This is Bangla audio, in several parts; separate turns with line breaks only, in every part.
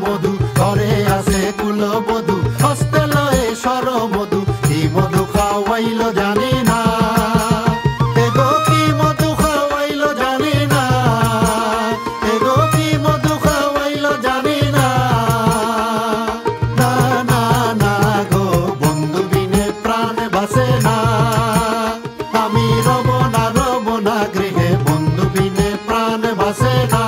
মধু ঘরে আছে কুল মধু হস্তে লয়ে সর মধু কি মধু খাওয়াইলো জানি না এগো কি মধু খাওয়াইলো জানি না এগো কি মধু খাওয়াইলো জানি না না না না গো বন্ধু বিনে প্রাণ বাসে না আমি রব না গৃহে বন্ধু বিনে প্রাণ বাসে না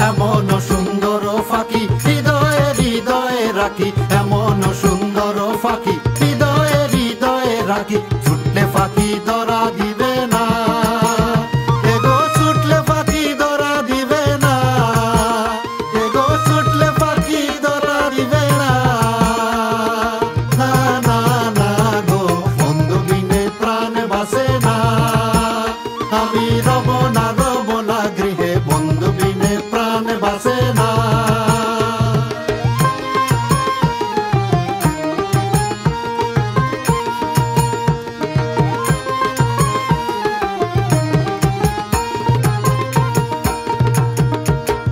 এমন সুন্দর ফাঁকি হৃদয়ে হৃদয়ে রাখি এমন সুন্দর ফাঁকি হৃদয়ে হৃদয়ে রাখি ছুটলে ফাঁকি ধরা দিবে না এগো ছুটলে ফাঁকি ধরা দিবে না এগো ছুটলে ফাঁকি ধরা দিবে না না না না গো বন্ধু বিনে প্রাণ বাসে না আমি রব না গৃহে বন্ধু বিনে প্রাণ বাসে না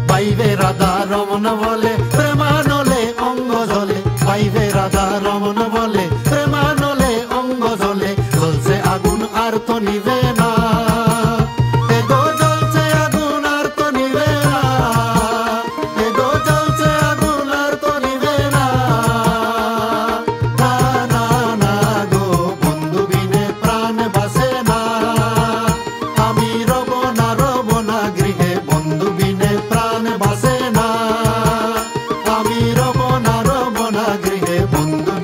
পাইবে রাধা রমন বলে প্রেমানলে অঙ্গ জলে পাইবে রাধা রমন বলে প্রেমানলে অঙ্গ জলে জ্বলছে আগুন আর তো নিবে না এগো জ্বলছে আগুন আর তো নিবে না এগো জ্বলছে আগুন আর তো নিবে না না না না গো বন্ধু বিনে প্রাণ বাসে না আমি রব না গৃহে বন্ধু বিনে প্রাণ বাসে না আমি রব না গৃহে বন্ধু